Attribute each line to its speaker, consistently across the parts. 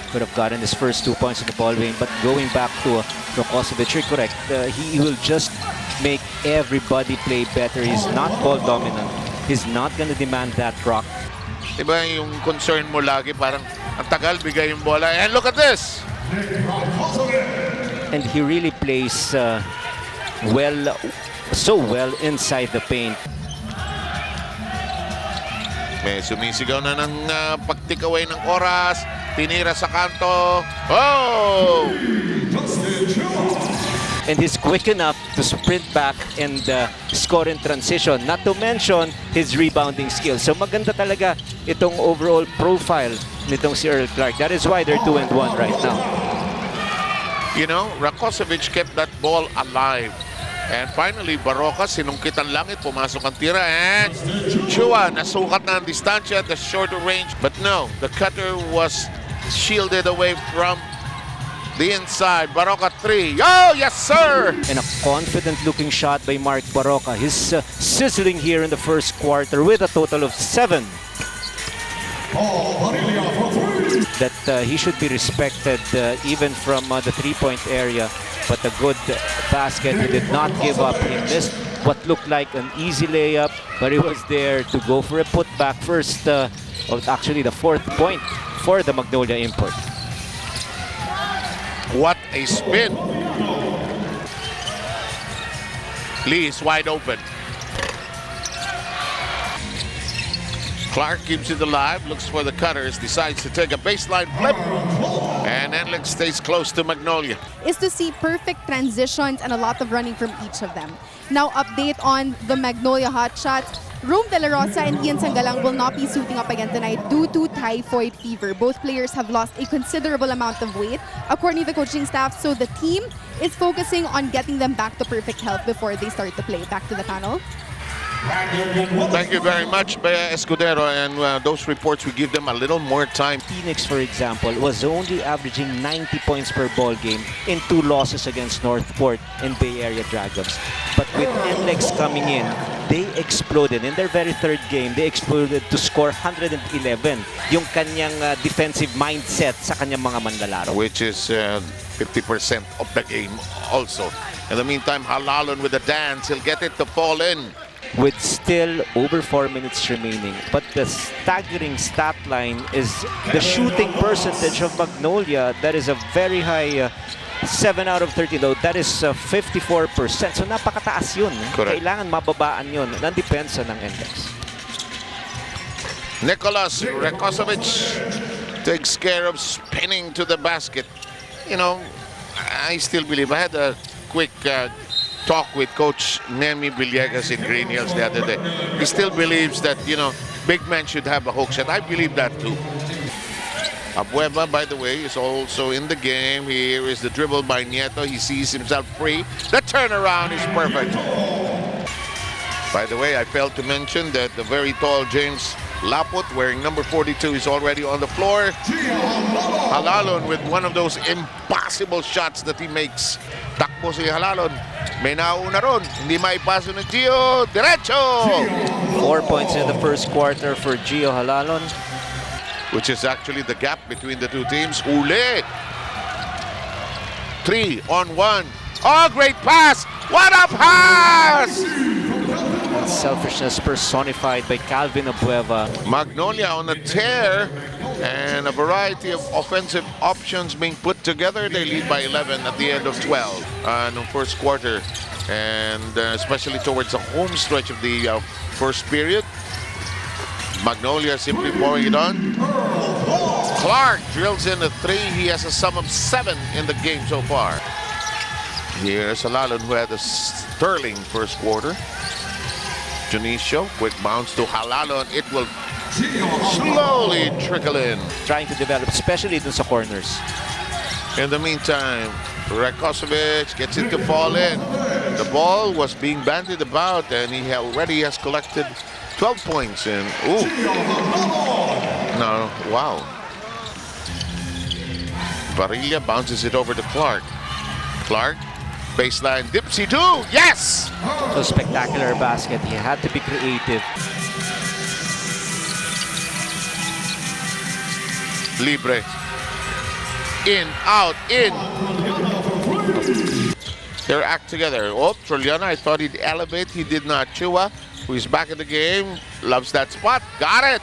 Speaker 1: could have gotten his first 2 points in the ball game. But going back to Rakosovic, you're correct. He will just make everybody play better. He's not ball dominant. He's not going to demand that rock.
Speaker 2: Diba yung concern mo lagi, parang ang tagal bigay yung bola. And look at this!
Speaker 1: And he really plays so well inside the paint.
Speaker 2: May sumisigaw na ng pag-take away ng oras. Tinira sa kanto. Oh!
Speaker 1: And he's quick enough to sprint back and score in transition. Not to mention his rebounding skills. So maganda talaga itong overall profile nitong si Earl Clark. That is why they're 2-1 right now.
Speaker 2: You know, Rakosovic kept that ball alive. And finally, Baroka, sinungkit ang langit, pumasok ang tira, and Chua, nasukat na ang distansya at the shorter range. But no, the cutter was shielded away from the inside. Baroka 3. Oh, yes, sir!
Speaker 1: And a confident-looking shot by Mark Baroka. He's sizzling here in the first quarter with a total of 7. That he should be respected even from the three-point area. But a good basket. He did not give up. He missed what looked like an easy layup, but he was there to go for a putback first. Actually, the 4th point for the Magnolia import.
Speaker 2: What a spin! Lee is wide open. Clark keeps it alive, looks for the cutters, decides to take a baseline flip, and NLEX stays close to Magnolia.
Speaker 3: Is to see perfect transitions and a lot of running from each of them. Now, update on the Magnolia hotshots. Rome De La Rosa and Ian Sangalang will not be suiting up again tonight due to typhoid fever. Both players have lost a considerable amount of weight, according to the coaching staff. So the team is focusing on getting them back to perfect health before they start to play. Back to the panel.
Speaker 2: Thank you very much, Bea Escudero, and those reports, we give them a little more time.
Speaker 1: Phoenix, for example, was only averaging 90 points per ball game in 2 losses against Northport and Bay Area Dragons. But with NLEX coming in, they exploded. In their very 3rd game, they exploded to score 111. Yung kanyang defensive mindset sa kanyang mga manlalaro.
Speaker 2: Which is 50% of the game also. In the meantime, Halalon with a dance, he'll get it to fall in.
Speaker 1: With still over 4 minutes remaining. But the staggering stat line is the shooting percentage of Magnolia. That is a very high 7 out of 13 though. That is 54%. So napakataas yun.
Speaker 2: Correct.
Speaker 1: Kailangan mababaan yun. Nandepensa ng NLEX.
Speaker 2: Nicholas Rakosovic takes care of spinning to the basket. You know, I still believe. I had a quick talk with Coach Nemi Villegas in Green Hills the other day. He still believes that, you know, big men should have a hook shot. I believe that too. Abueva, by the way, is also in the game. Here is the dribble by Nieto. He sees himself free. The turnaround is perfect. By the way, I failed to mention that the very tall James Laput, wearing number 42, is already on the floor. Halalon with one of those impossible shots that he makes. Takbo si Halalon. May nauna ron. Hindi maipaso ng Gio. Diretso!
Speaker 1: 4 points in the first quarter for Gio Halalon.
Speaker 2: Which is actually the gap between the two teams. Uli! 3-on-1. Oh, great pass! What a pass!
Speaker 1: Selfishness personified by Calvin Abueva.
Speaker 2: Magnolia on a tear, and a variety of offensive options being put together. They lead by 11 at the end of 12 in the first quarter, and especially towards the home stretch of the first period. Magnolia simply pouring it on. Clark drills in a 3. He has a sum of 7 in the game so far. Here's Halalon, who had a sterling first quarter. Junicio, quick bounce to Halalon. It will slowly trickle in.
Speaker 1: Trying to develop, especially dun sa corners.
Speaker 2: In the meantime, Rakosovic gets it to fall in. The ball was being bandied about, and he already has collected 12 points. And ooh, no, wow. Barilla bounces it over to Clark. Clark, baseline, dipsy-do, yes!
Speaker 1: So spectacular basket. He had to be creative.
Speaker 2: Libre. In, out, in. Their act together. Oh, Troliano, I thought he'd elevate. He did not. Chua, who is back in the game, loves that spot. Got it.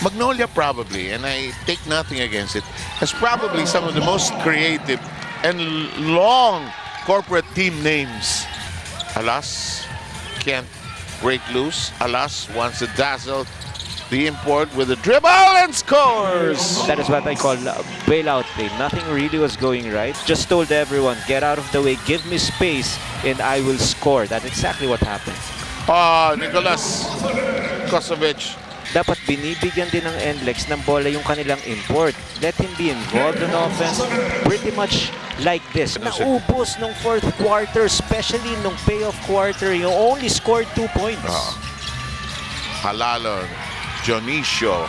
Speaker 2: Magnolia probably, and I take nothing against it, has probably some of the most creative and long corporate team names. Alas, can't break loose. Alas wants to dazzle the import with a dribble and scores.
Speaker 1: That is what I call bailout play. Nothing really was going right. Just told everyone, get out of the way, give me space, and I will score. That's exactly what happened.
Speaker 2: Nicolas Kosovic.
Speaker 1: Dapat binibigyan din ng NLEX ng bola yung kanilang import. Let him be involved in offense. Pretty much like this. Naubos nung fourth quarter, especially nung payoff quarter. You only scored 2 points.
Speaker 2: Halalo, Dionisio.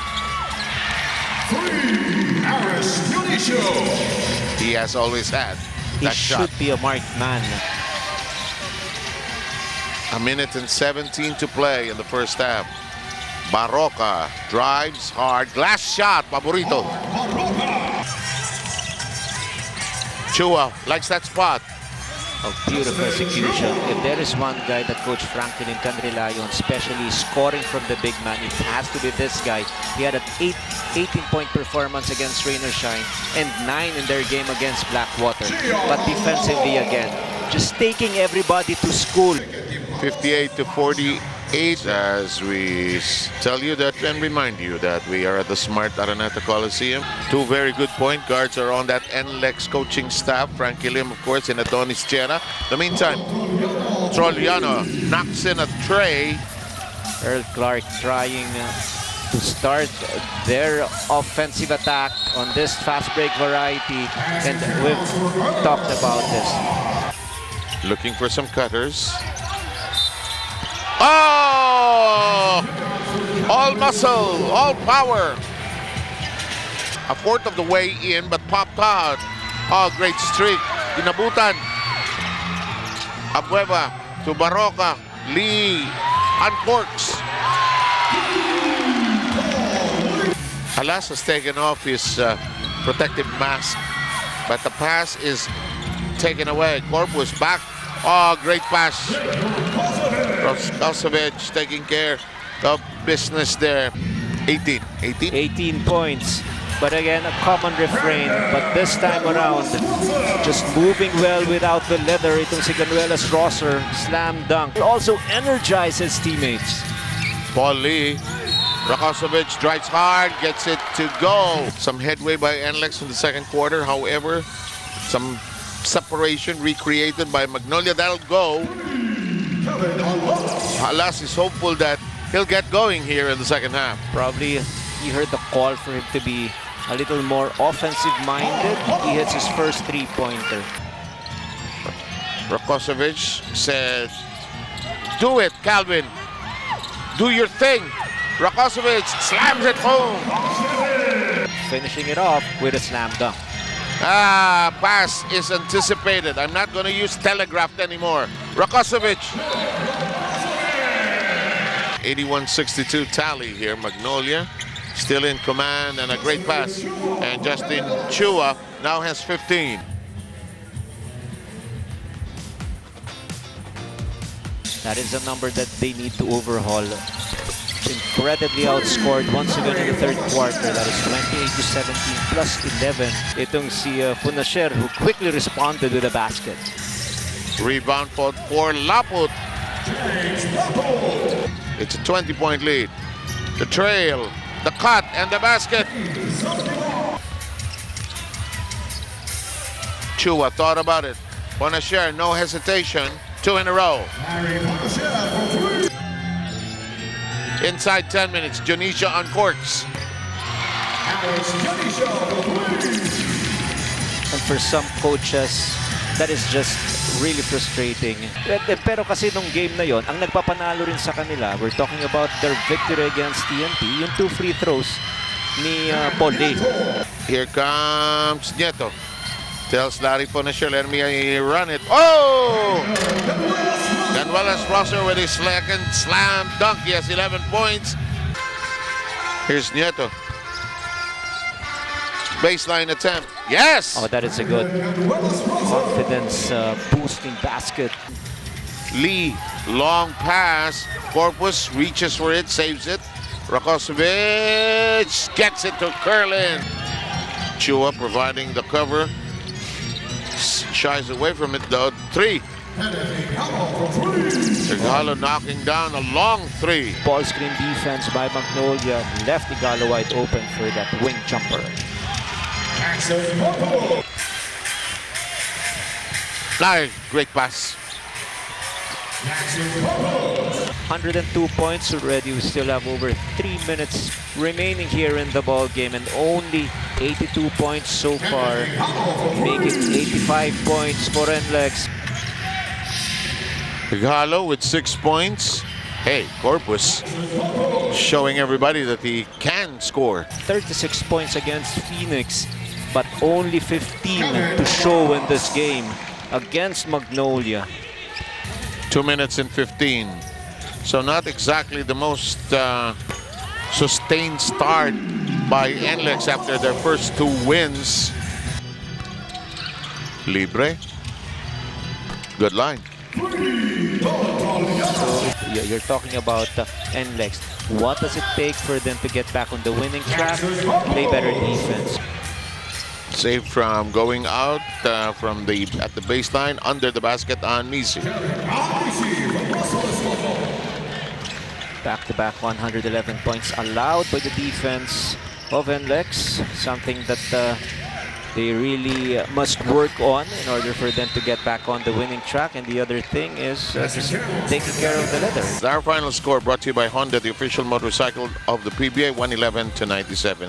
Speaker 2: He has always had
Speaker 1: He
Speaker 2: that shot.
Speaker 1: should be a marked man.
Speaker 2: A minute and 17 to play in the first half. Barroca drives hard. Glass shot, paborito. Chua likes that spot.
Speaker 1: A beautiful execution. If there is one guy that Coach Franklin can rely on, especially scoring from the big man, it has to be this guy. He had an 18-point performance against Rain or Shine and 9 in their game against Blackwater. But defensively again, just taking everybody to school.
Speaker 2: 58 to 48 as we tell you that and remind you that we are at the Smart Araneta Coliseum. Two very good point guards are on that NLEX coaching staff. Frankie Lim, of course, and Adonis Chera. In the meantime, Troliano knocks in a tray.
Speaker 1: Earl Clark trying to start their offensive attack on this fast break variety, and we've talked about this.
Speaker 2: Looking for some cutters. Oh! All muscle, all power. A fourth of the way in, but popped out. Oh, great streak. Inabutan. Abueva to Barroca. Lee uncorks. Alas has taken off his protective mask, but the pass is taken away. Corpus back. Oh, great pass. Kosovic taking care of business there. 18
Speaker 1: points. But again, a common refrain. But this time around, just moving well without the leather. Itong si Ganuelas Rosser, slam dunk. Also energizes teammates.
Speaker 2: Paul Lee. Rakosovic drives hard, gets it to go. Some headway by NLEX in the second quarter. However, some separation recreated by Magnolia. That'll go. Alas is hopeful that he'll get going here in the second half.
Speaker 1: Probably he heard the call for him to be a little more offensive-minded. He hits his first three-pointer.
Speaker 2: Rakosovic said, do it, Calvin. Do your thing. Rakosovic slams it home.
Speaker 1: Finishing it off with a slam dunk.
Speaker 2: Pass is anticipated. I'm not going to use telegraphed anymore. Rakosovic. 81-62 tally here. Magnolia still in command and a great pass. And Justin Chua now has 15.
Speaker 1: That is a number that they need to overhaul. Incredibly outscored once again in the third quarter. That is 28-17 plus 11. Itong si Funasher, who quickly responded with a basket.
Speaker 2: Rebound for Laput. It's a 20-point lead. The trail, the cut, and the basket. Chua thought about it. Funasher, no hesitation. 2 in a row. Inside 10 minutes, Dionisio uncorks.
Speaker 1: And for some coaches, that is just really frustrating. Pero kasi nung game na yon, ang nagpapanalo rin sa kanila, we're talking about their victory against TNT, yung 2 free throws ni Paul Lee.
Speaker 2: Here comes Nieto. Tells Larry Funasher, let me run it. Oh! Ganuelas Rosser with his second slam dunk. He has 11 points. Here's Nieto. Baseline attempt. Yes!
Speaker 1: Oh, that is a good confidence boosting basket.
Speaker 2: Lee, long pass. Corpus reaches for it, saves it. Rakosovic gets it to Curlin. Chua providing the cover. Shies away from it. The three. Igalo knocking down a long three.
Speaker 1: Ball screen defense by Magnolia left Igalo wide open for that wing jumper.
Speaker 2: Nice, great pass.
Speaker 1: 102 points already. We still have over 3 minutes remaining here in the ball game, and only 82 points so far, making 85 points for NLEX.
Speaker 2: Igalo with 6 points. Hey, Corpus showing everybody that he can score.
Speaker 1: 36 points against Phoenix, but only 15 to show in this game against Magnolia.
Speaker 2: 2 minutes and 15. So not exactly the most sustained start by NLEX after their first 2 wins. Libre. Good line.
Speaker 1: So you're talking about NLEX. What does it take for them to get back on the winning track? Play better defense.
Speaker 2: Saved from going out at the baseline under the basket on Nisi.
Speaker 1: Back-to-back 111 points allowed by the defense of NLEX. Something that they really must work on in order for them to get back on the winning track. And the other thing is just taking care of the leather.
Speaker 2: Our final score brought to you by Honda, the official motorcycle of the PBA, 111 to 97.